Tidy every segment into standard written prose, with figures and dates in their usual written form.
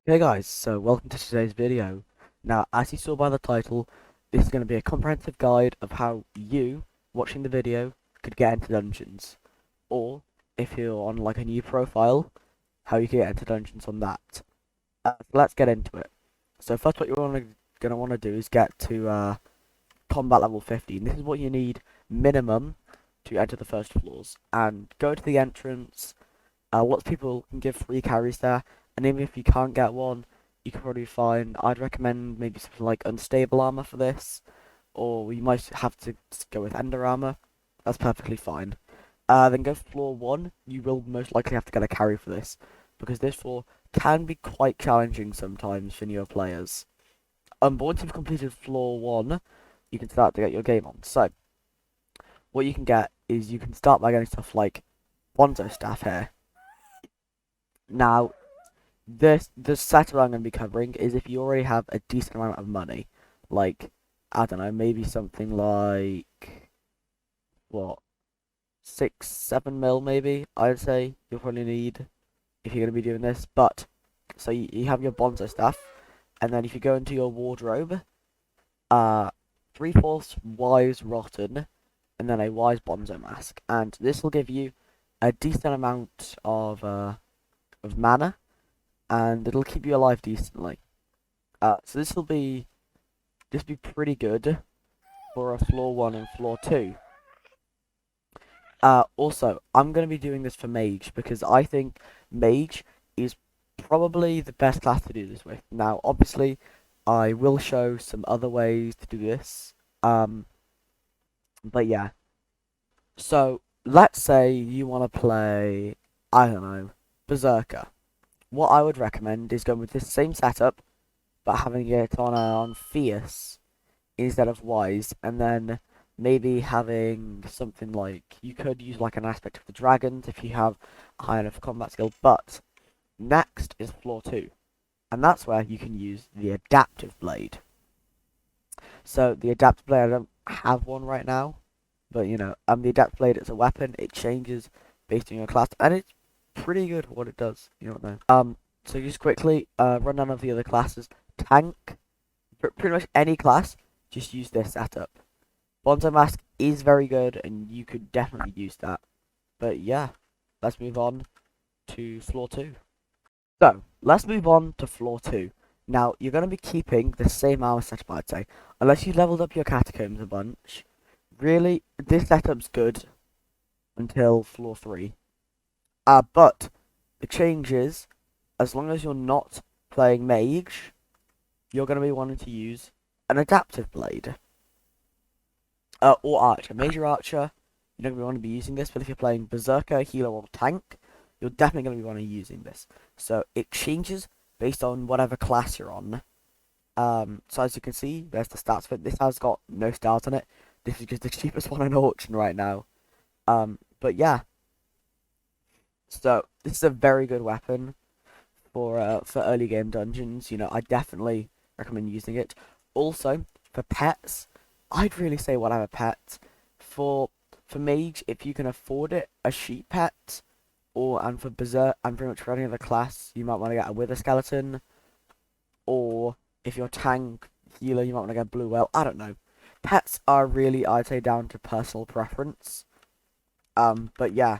Hey guys, so welcome to today's video. Now, as you saw by the title, this is going to be a comprehensive guide of how you, watching the video, could get into dungeons. Or, if you're on like a new profile, how you can get into dungeons on that. So let's get into it. So first what you're going to want to do is get to combat level 15. This is what you need minimum to enter the first floors. And go to the entrance. Lots of people can give free carries there, and even if you can't get one, you can probably find. I'd recommend maybe something like unstable armor for this, or you might have to go with ender armor. That's perfectly fine. Then go floor 1. You will most likely have to get a carry for this, because this floor can be quite challenging sometimes for newer players. But once you've completed floor 1, you can start to get your game on. So, what you can get is you can start by getting stuff like Bonzo staff here. Now, the setup I'm going to be covering is if you already have a decent amount of money, like, I don't know, maybe something like, what, 6, 7 mil maybe, I'd say you'll probably need if you're going to be doing this. But, so you have your Bonzo stuff, and then if you go into your wardrobe, 3/4 Wise Rotten, and then a Wise Bonzo mask, and this will give you a decent amount of mana, and it'll keep you alive decently. So this will be pretty good for a floor 1 and floor 2. Also, I'm gonna be doing this for mage because I think mage is probably the best class to do this with. Now, obviously, I will show some other ways to do this. But yeah. So let's say you want to play, I don't know, Berserker. What I would recommend is going with this same setup, but having it on Fierce instead of Wise, and then maybe having something like, you could use like an aspect of the dragons if you have a high enough combat skill. But next is floor 2, and that's where you can use the adaptive blade. So the adaptive blade, I don't have one right now, but the adaptive blade, it's a weapon. It changes based on your class, and it's pretty good for what it does. You don't know. So just quickly, run down of the other classes. Tank, pretty much any class, just use this setup. Bonzo Mask is very good, and you could definitely use that. But yeah, let's move on to floor 2. So, let's move on to floor 2. Now, you're going to be keeping the same armor setup, I'd say. Unless you leveled up your catacombs a bunch. Really, this setup's good until floor 3. But the change is, as long as you're not playing mage, you're going to be wanting to use an adaptive blade. Or archer. Major archer, you're not going to want to be using this, but if you're playing berserker, healer, or tank, you're definitely going to be wanting to be using this. So it changes based on whatever class you're on. So as you can see, there's the stats for it. This has got no stars on it. This is just the cheapest one in auction right now. But yeah. So this is a very good weapon for early game dungeons. I definitely recommend using it. Also, for pets, I'd really say whatever pet. For mage, if you can afford it, a sheep pet, and for berserk, and pretty much for any other class, you might want to get a wither skeleton, or if you're tank healer, you might want to get blue whale. I don't know. Pets are really, I'd say, down to personal preference. But yeah,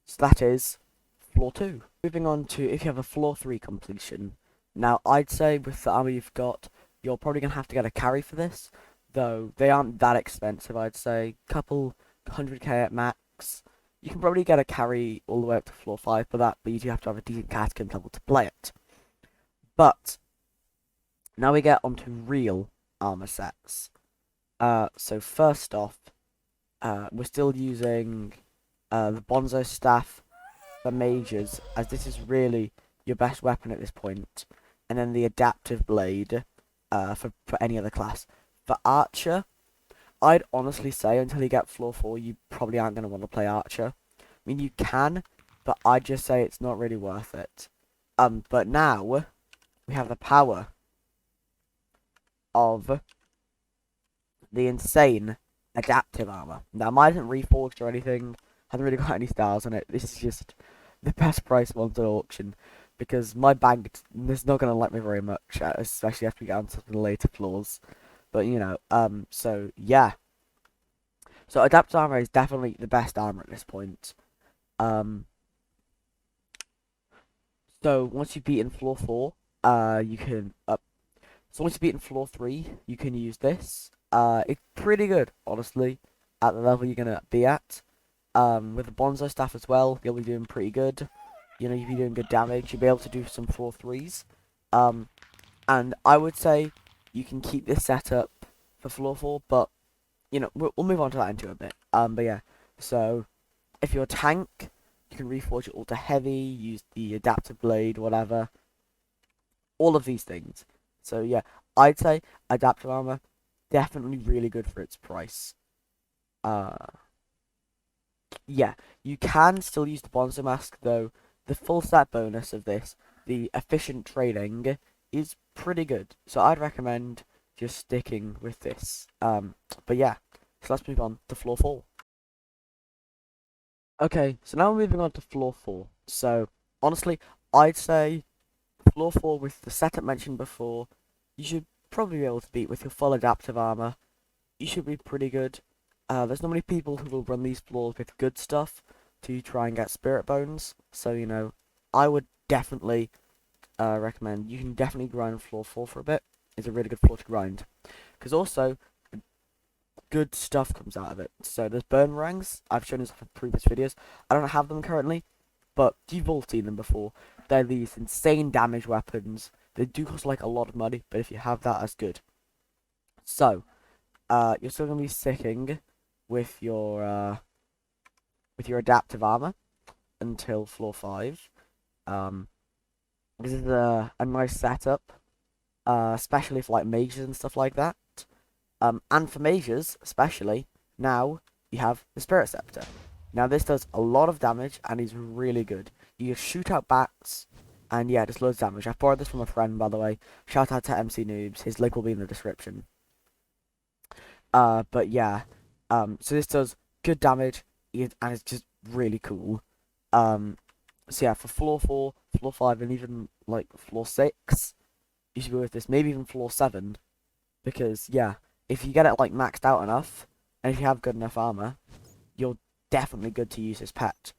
so that is floor 2. Moving on to if you have a floor 3 completion. Now, I'd say with the armor you've got, you're probably going to have to get a carry for this, though they aren't that expensive, I'd say. Couple 100k at max. You can probably get a carry all the way up to floor 5 for that, but you do have to have a decent catacomb level to play it. But, now we get onto real armor sets. So first off, we're still using the Bonzo staff for mages, as this is really your best weapon at this point, and then the adaptive blade for any other class. For archer, I'd honestly say until you get floor 4, you probably aren't going to want to play archer. I mean, you can, but I'd just say it's not really worth it. But now we have the power of the insane adaptive armor. Now, mine isn't reforged or anything. Hasn't really got any stars on it. This is just the best price ones at auction. because my bank is not going to like me very much, especially after we get onto the later floors. But so yeah. So adaptive armor is definitely the best armor at this point. Um, so once you've beaten floor 4, you can So once you've beaten floor 3, you can use this. It's pretty good, honestly, at the level you're gonna be at. With the Bonzo staff as well, you'll be doing pretty good. You'll be doing good damage. You'll be able to do some floor 3s. And I would say you can keep this setup for floor 4, but we'll move on to that into a bit. But yeah, so if you're a tank, you can reforge it all to heavy, use the adaptive blade, whatever. All of these things. So yeah, I'd say adaptive armor definitely really good for its price. Uh, yeah, you can still use the Bonzo mask though. The full set bonus of this, the efficient trading, is pretty good. So I'd recommend just sticking with this. But yeah, so let's move on to floor 4. Okay, so now we're moving on to floor 4. So honestly, I'd say floor 4 with the setup mentioned before, you should probably be able to beat with your full adaptive armor. You should be pretty good. There's not many people who will run these floors with good stuff to try and get spirit bones. So, I would definitely recommend, you can definitely grind floor 4 for a bit. It's a really good floor to grind. Because also, good stuff comes out of it. So there's burn rangs. I've shown this in previous videos. I don't have them currently, but you've all seen them before. They're these insane damage weapons. They do cost like a lot of money, but if you have that, that's good. So, you're still gonna be sticking with your adaptive armor until floor 5. This is a nice setup, especially for like mages and stuff like that. And for mages, especially, now you have the Spirit Scepter. Now this does a lot of damage and is really good. You just shoot out bats, and yeah, just loads of damage. I borrowed this from a friend, by the way. Shout out to MC Noobs. His link will be in the description. But yeah, so this does good damage, and it's just really cool. So yeah, for floor 4, floor 5, and even like floor 6, you should be with this. Maybe even floor 7, because yeah, if you get it like maxed out enough, and if you have good enough armor, you're definitely good to use this pet.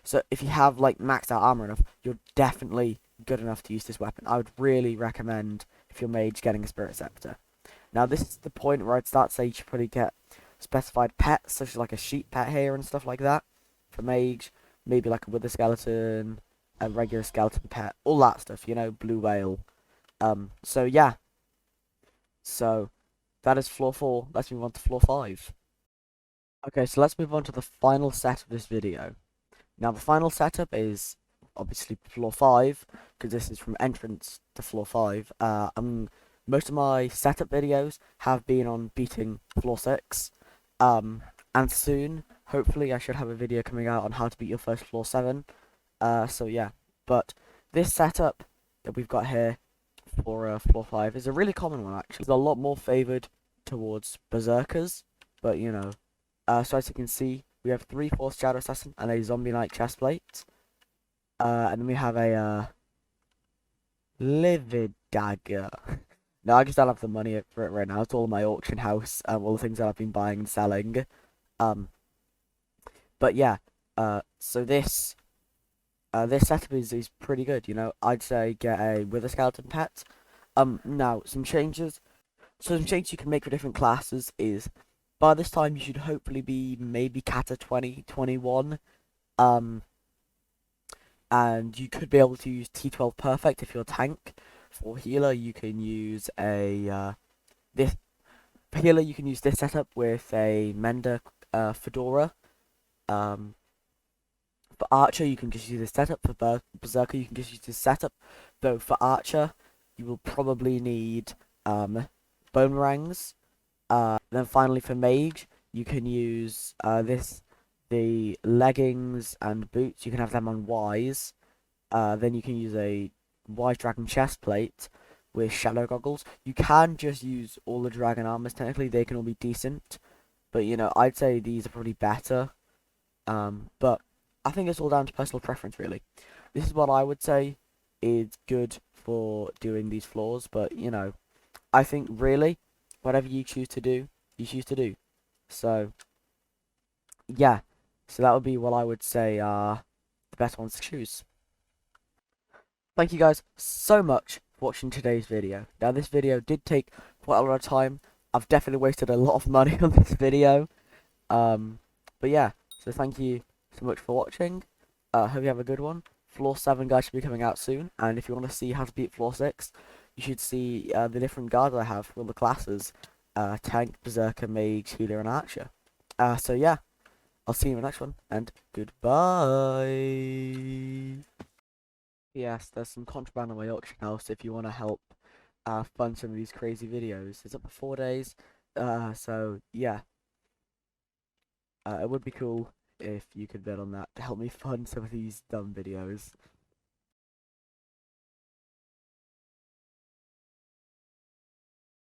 So if you have like maxed out armor enough, you're definitely good enough to use this weapon. I would really recommend, if you're mage, getting a Spirit Scepter. Now this is the point where I'd start to say you should probably get specified pets, such as like a sheep pet here and stuff like that. For mage, maybe like a wither skeleton, a regular skeleton pet, all that stuff, blue whale. So yeah. So that is floor 4. Let's move on to floor 5. Okay, so let's move on to the final set of this video. Now the final setup is obviously floor 5, because this is from entrance to floor 5. Most of my setup videos have been on beating floor 6. And soon, hopefully, I should have a video coming out on how to beat your first floor 7. So yeah, but this setup that we've got here for floor 5 is a really common one actually. It's a lot more favoured towards berserkers, but so as you can see, we have 3 Force Shadow Assassin and a Zombie Knight chestplate. And then we have a Livid Dagger. No, I just don't have the money for it right now. It's all in my auction house, all the things that I've been buying and selling. But yeah, so this setup is pretty good, I'd say get a Wither Skeleton pet. Now, some changes. So some changes you can make for different classes is, by this time you should hopefully be maybe Kata 20, 21. And you could be able to use T12 Perfect if you're a tank. For healer, you can use this setup with a Mender Fedora. For Archer, you can just use this setup. For Berserker, you can just use this setup. Though for Archer, you will probably need Boomerangs. Then finally for Mage, you can use the leggings and boots. You can have them on Wise. Then you can use a Wise Dragon chestplate with Shadow Goggles. You can just use all the Dragon armors. Technically, they can all be decent. But, I'd say these are probably better. But I think it's all down to personal preference, really. this is what I would say is good for doing these floors, but you know, I think really, whatever you choose to do, you choose to do. So, yeah. So that would be what I would say are the best ones to choose. Thank you guys so much for watching today's video. Now this video did take quite a lot of time. I've definitely wasted a lot of money on this video. But yeah, so thank you so much for watching. Hope you have a good one. Floor 7 guys should be coming out soon, and if you want to see how to beat Floor 6, you should see the different guards I have for all the classes. Tank, Berserker, Mage, Healer, and Archer. So yeah, I'll see you in the next one, and goodbye. Yes, there's some contraband on my auction house if you want to help fund some of these crazy videos. It's up for 4 days, so yeah. It would be cool if you could bet on that to help me fund some of these dumb videos.